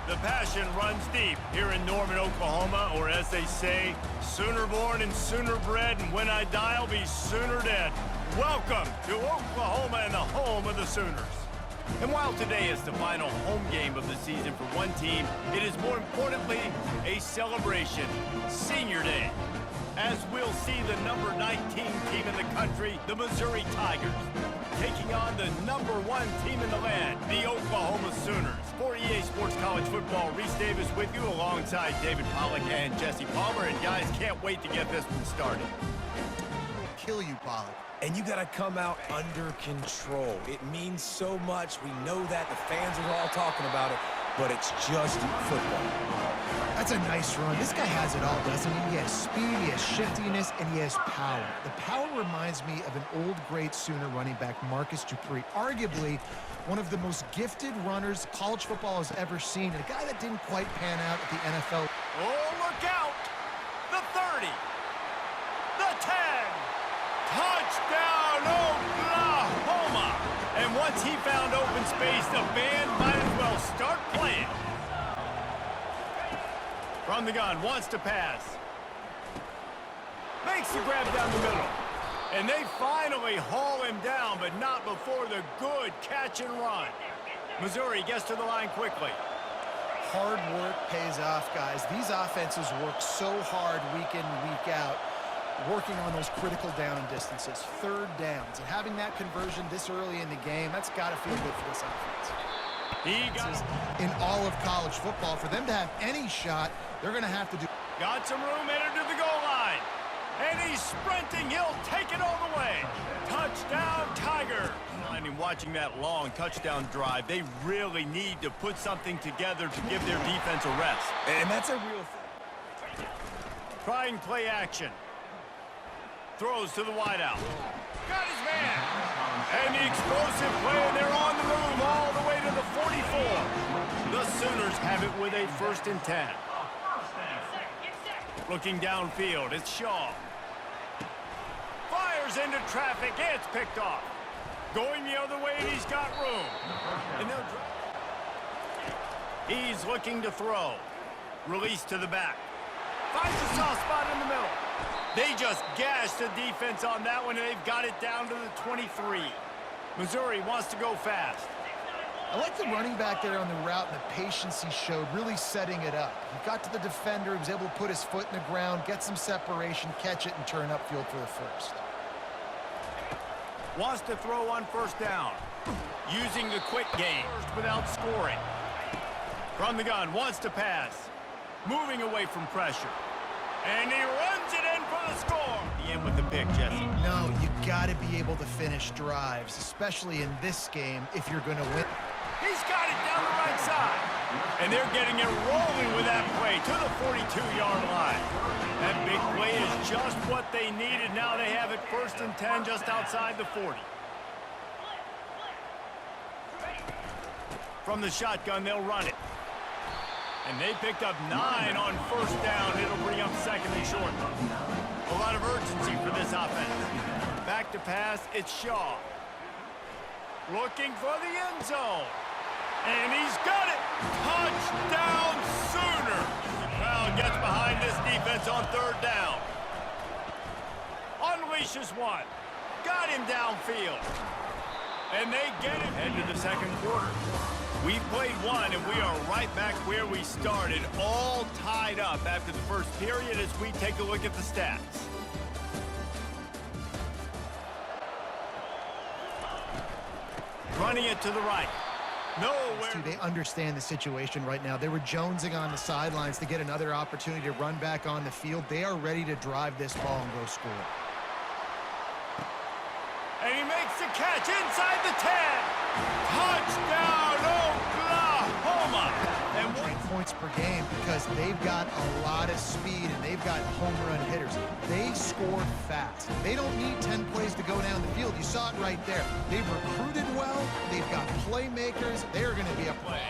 The passion runs deep here in Norman, Oklahoma, or as they say, sooner born and sooner bred, and when I die, I'll be sooner dead. Welcome to Oklahoma and the home of the Sooners. And while today is the final home game of the season for one team, it is more importantly a celebration, Senior Day, as we'll see the number 19 team in the country, the Missouri Tigers, taking on the number 1 team in the land, the Oklahoma Sooners. For EA Sports College Football, Reese Davis with you alongside David Pollack and Jesse Palmer. And guys, can't wait to get this one started. Kill you, Pollack. And you got to come out under control. It means so much. We know that. The fans are all talking about it, but it's just football. That's a nice run. This guy has it all, doesn't he? He has speed, he has shiftiness, and he has power. The power reminds me of an old great Sooner running back, Marcus Dupree, arguably one of the most gifted runners college football has ever seen, and a guy that didn't quite pan out at the NFL. Oh, look out! The 30, the 10, touchdown Oklahoma! And once he found open space, the band might as well start playing. From the gun, wants to pass. Makes the grab down the middle. And they finally haul him down, but not before the good catch and run. Missouri gets to the line quickly. Hard work pays off, guys. These offenses work so hard week in and week out, working on those critical down distances, third downs. And having that conversion this early in the game, that's got to feel good for this offense. He got in all of college football. For them to have any shot, they're going to have to do. Got some room, headed to the goal line. And he's sprinting. He'll take it all the way. Touchdown, Tiger. And watching that long touchdown drive, they really need to put something together to give their defense a rest. And that's a real thing. Trying play action. Throws to the wideout. Got his man. And the explosive play, and they're on the move all the way to the 44. The Sooners have it with a 1st and 10. Looking downfield, it's Shaw. Fires into traffic, it's picked off. Going the other way, and he's got room. And he's looking to throw. Release to the back. Finds a soft spot in the middle. They just gashed the defense on that one, and they've got it down to the 23. Missouri wants to go fast. I like the running back there on the route and the patience he showed, really setting it up. He got to the defender, he was able to put his foot in the ground, get some separation, catch it, and turn upfield for the first. Wants to throw on 1st down. Using the quick game without scoring. From the gun, wants to pass. Moving away from pressure. And he runs it in for the score. The end with the pick, Jesse. No, you got to be able to finish drives, especially in this game if you're going to win. He's got it down the right side. And they're getting it rolling with that play to the 42-yard line. That big play is just what they needed. Now they have it 1st and 10 just outside the 40. From the shotgun, they'll run it. And they picked up 9 on 1st down. It'll bring up 2nd and short. A lot of urgency for this offense. Back to pass, it's Shaw. Looking for the end zone. And he's got it. Touchdown Sooners. The crowd gets behind this defense on 3rd down. Unleashes one. Got him downfield. And they get him into the 2nd quarter. We've played one, and we are right back where we started, all tied up after the 1st period as we take a look at the stats. Running it to the right. Nowhere. They understand the situation right now. They were jonesing on the sidelines to get another opportunity to run back on the field. They are ready to drive this ball and go score. And he makes the catch inside the 10. Touchdown, Oklahoma. And 3 points per game because they've got a lot of speed and they've got home run hitters. They score fast. They don't need 10 plays to go down the field. You saw it right there. They've recruited well. They've got playmakers. They're going to be a play.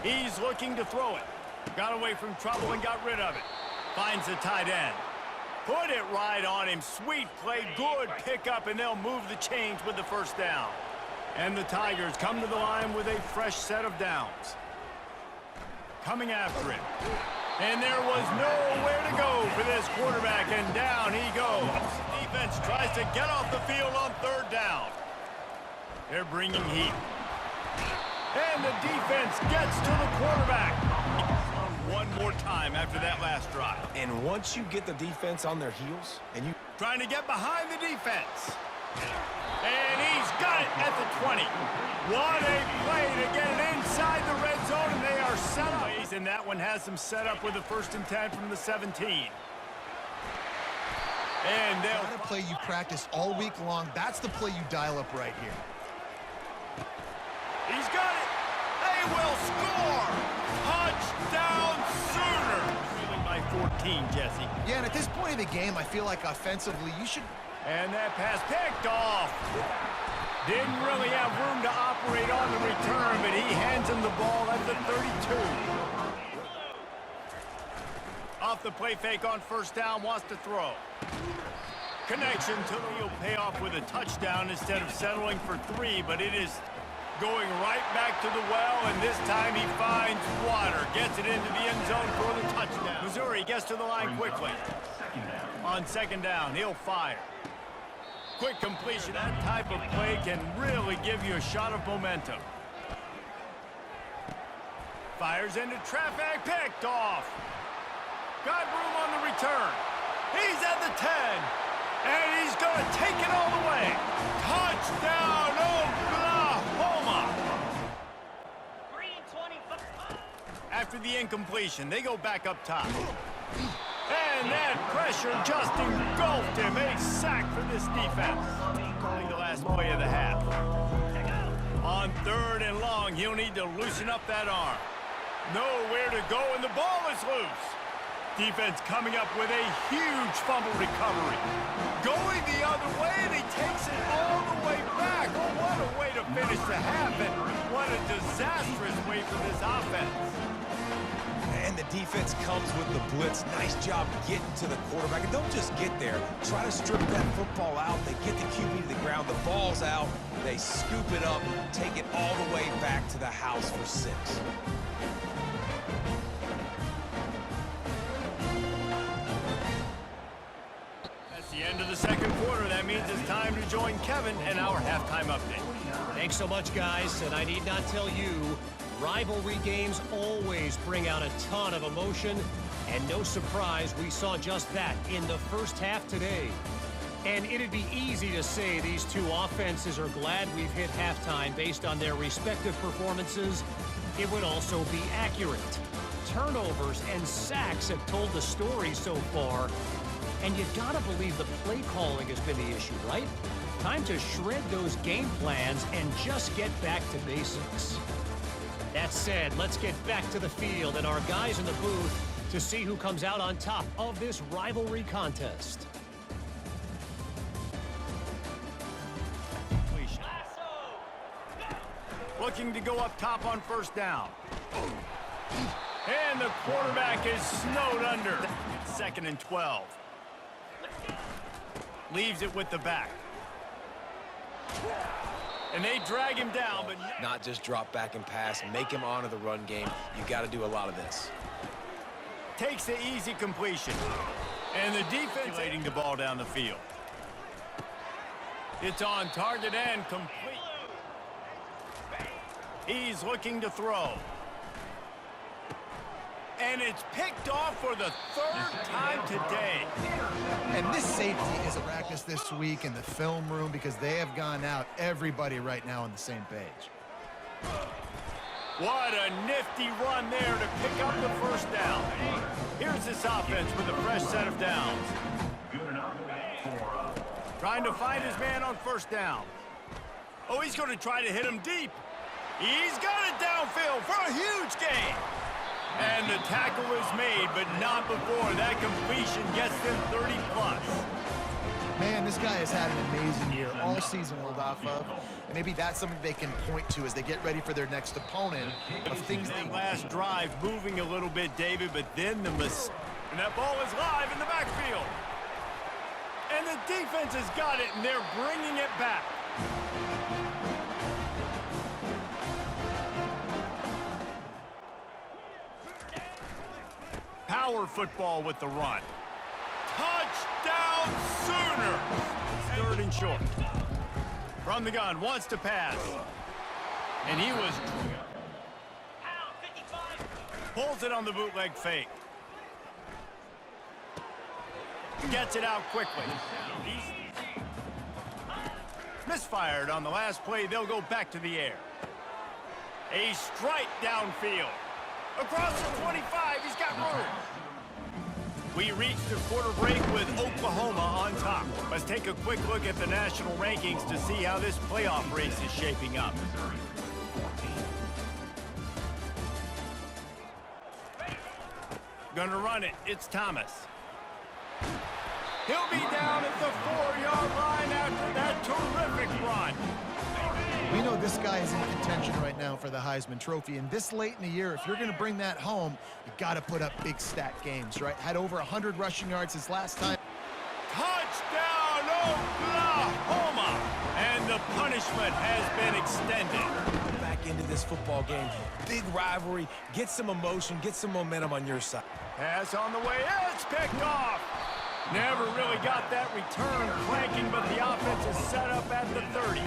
He's looking to throw it. Got away from trouble and got rid of it. Finds the tight end. Put it right on him. Sweet play. Good pickup, and they'll move the chains with the 1st down. And the Tigers come to the line with a fresh set of downs. Coming after it. And there was nowhere to go for this quarterback, and down he goes. Defense tries to get off the field on third down. They're bringing heat. And the defense gets to the quarterback. One more time after that last drive. And once you get the defense on their heels, and you... Trying to get behind the defense. And he's got it at the 20. What a play to get it inside the red zone, and they are set up. And that one has them set up with a 1st and 10 from the 17. And they'll... Not a play you practice all week long. That's the play you dial up right here. He's got it. They will score. Touchdown Sooners. Leading by 14, Jesse. Yeah, and at this point in the game, I feel like offensively you should... And that pass picked off. Didn't really have room to operate on the return, but he hands him the ball at the 32. Off the play fake on 1st down, wants to throw. Connection to the field, payoff with a touchdown instead of settling for 3, but it is going right back to the well, and this time he finds water. Gets it into the end zone for the touchdown. Missouri gets to the line quickly. On 2nd down, he'll fire. Quick completion. That type of play can really give you a shot of momentum. Fires into traffic, picked off. Got room on the return. He's at the 10. And he's going to take it all the way. Touchdown, Oklahoma. After the incompletion, they go back up top. And that pressure just engulfed him. A sack for this defense. Calling the last play of the half. On 3rd and long, he'll need to loosen up that arm. Nowhere to go, and the ball is loose. Defense coming up with a huge fumble recovery. Going the other way, and he takes it all the way back. Oh, what a way to finish the half, and what a disastrous way for this offense. And the defense comes with the blitz. Nice job getting to the quarterback. And don't just get there. Try to strip that football out. They get the QB to the ground. The ball's out. They scoop it up, take it all the way back to the house for 6. That's the end of the 2nd quarter. That means it's time to join Kevin and our halftime update. Thanks so much, guys. And I need not tell you, rivalry games always bring out a ton of emotion, and no surprise, we saw just that in the first half today. And it'd be easy to say these two offenses are glad we've hit halftime based on their respective performances. It would also be accurate. Turnovers and sacks have told the story so far, and you gotta believe the play calling has been the issue, right? Time to shred those game plans and just get back to basics. That said, let's get back to the field and our guys in the booth to see who comes out on top of this rivalry contest. Looking to go up top on 1st down. And the quarterback is snowed under. It's 2nd and 12. Leaves it with the back. And they drag him down, but not just drop back and pass, make him honor the run game. You got to do a lot of this. Takes the easy completion. And the defense laying the ball down the field. It's on target and complete. He's looking to throw. And it's picked off for the 3rd time today. And this safety is a practice this week in the film room because they have gone out everybody right now on the same page. What a nifty run there to pick up the 1st down. Here's this offense with a fresh set of downs. Trying to find his man on 1st down. Oh, he's going to try to hit him deep. He's got it downfield for a huge gain. And the tackle is made, but not before that completion gets them 30+. Man, this guy has had an amazing year all season hold off of. And maybe that's something they can point to as they get ready for their next opponent of things they... Last drive moving a little bit, David, but then the miss. And that ball is live in the backfield. And the defense has got it, and they're bringing it back. power football with the run. Touchdown Sooners! Third and short. From the gun, wants to pass. And he was... Pulls it on the bootleg fake. Gets it out quickly. Misfired on the last play. They'll go back to the air. A strike downfield. Across the 25, he's got room. We reached the quarter break with Oklahoma on top. Let's take a quick look at the national rankings to see how this playoff race is shaping up. Gonna run it. It's Thomas. He'll be down at the 4-yard line after that terrific run. We know this guy is in contention right now for the Heisman Trophy, and this late in the year, if you're going to bring that home, you got to put up big stat games, right? Had over 100 rushing yards his last time. Touchdown, Oklahoma! And the punishment has been extended. Back into this football game. Big rivalry. Get some emotion, get some momentum on your side. Pass on the way. It's picked off. Never really got that return clanking, but the offense is set up at the 30.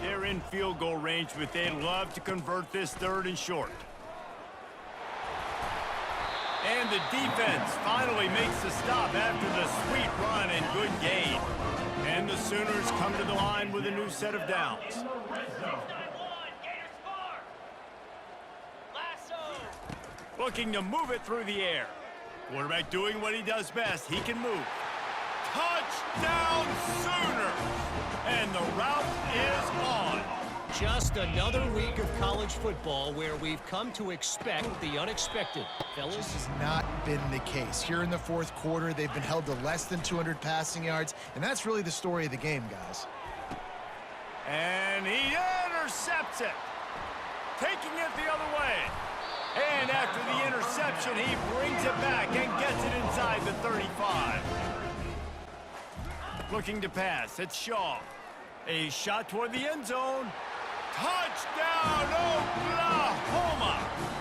They're in field goal range, but they'd love to convert this third and short. And the defense finally makes the stop after the sweet run and good gain. And the Sooners come to the line with a new set of downs. Looking to move it through the air. Quarterback doing what he does best. He can move. Touchdown Sooners! And the route is on. Just another week of college football where we've come to expect the unexpected. Fellas, This has not been the case. Here in the fourth quarter, they've been held to less than 200 passing yards, and that's really the story of the game, guys. And he intercepts it. Taking it the other way. And after the interception, he brings it back and gets it inside the 35. Looking to pass. It's Shaw. A shot toward the end zone. Touchdown, Oklahoma!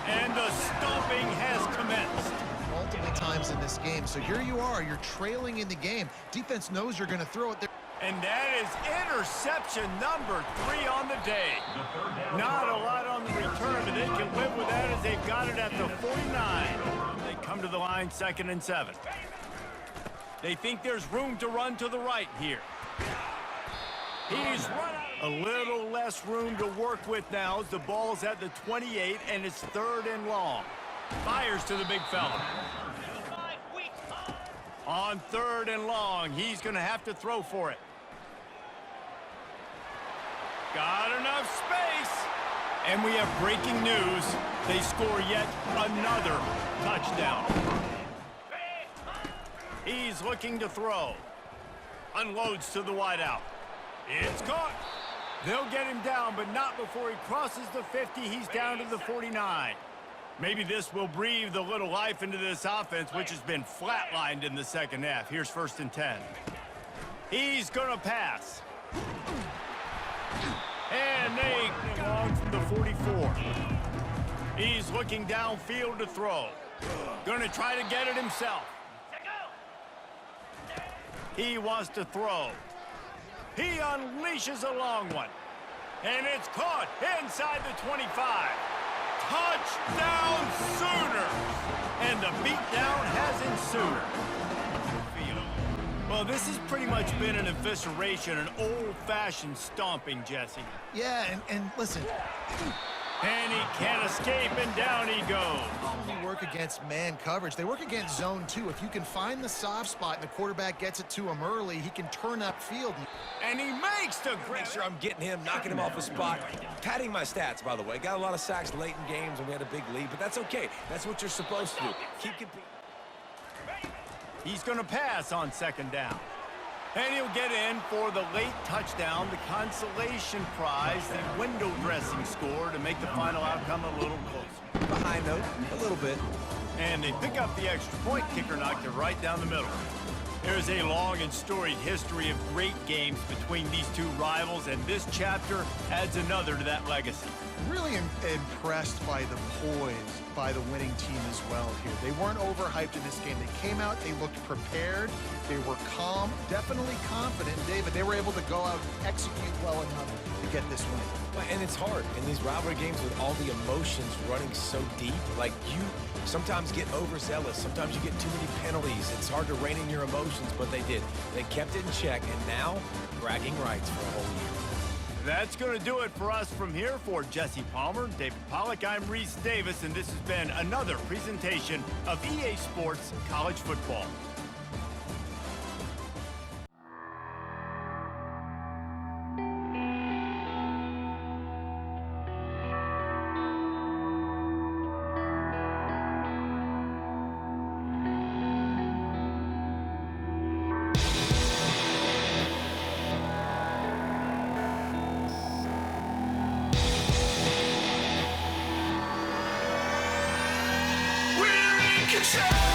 And the stomping has commenced. Multiple times in this game. So here you are. You're trailing in the game. Defense knows you're going to throw it there. And that is interception number 3 on the day. Not a lot on the return, but they can live with that as they've got it at the 49. They come to the line 2nd and 7. They think there's room to run to the right here. He's run out. A little less room to work with now as the ball's at the 28 and it's 3rd and long. Fires to the big fella. On 3rd and long, he's going to have to throw for it. Got enough space. And we have breaking news. They score yet another touchdown. He's looking to throw. Unloads to the wideout. It's caught. They'll get him down, but not before he crosses the 50. He's down to the 49. Maybe this will breathe a little life into this offense, which has been flatlined in the second half. Here's 1st and 10. He's going to pass. And they belong from the 44. He's looking downfield to throw. Going to try to get it himself. He wants to throw. He unleashes a long one. And it's caught inside the 25. Touchdown Sooners! And the beatdown has ensued. Well, this has pretty much been an evisceration, an old-fashioned stomping, Jesse. Yeah, and listen. And he can't escape, and down he goes. They work against man coverage. They work against zone 2. If you can find the soft spot and the quarterback gets it to him early, he can turn upfield. And he makes the Make sure I'm getting him, knocking him off the spot. Padding my stats, by the way. Got a lot of sacks late in games and we had a big lead, but that's okay. That's what you're supposed to do. Keep competing. He's going to pass on 2nd down. And he'll get in for the late touchdown, the consolation prize, the window dressing score to make the final outcome a little closer. Behind note, a little bit. And they pick up the extra point. Kicker knocked it right down the middle. There's a long and storied history of great games between these two rivals, and this chapter adds another to that legacy. Really impressed by the poise by the winning team as well here. They weren't overhyped in this game. They came out, they looked prepared, they were calm, definitely confident. David, they were able to go out and execute well enough to get this win. And it's hard in these rivalry games with all the emotions running so deep. Like, you sometimes get overzealous. Sometimes you get too many penalties. It's hard to rein in your emotions, but they did. They kept it in check, and now bragging rights for a whole year. That's going to do it for us from here. For Jesse Palmer, David Pollack, I'm Reese Davis, and this has been another presentation of EA Sports College Football. Control.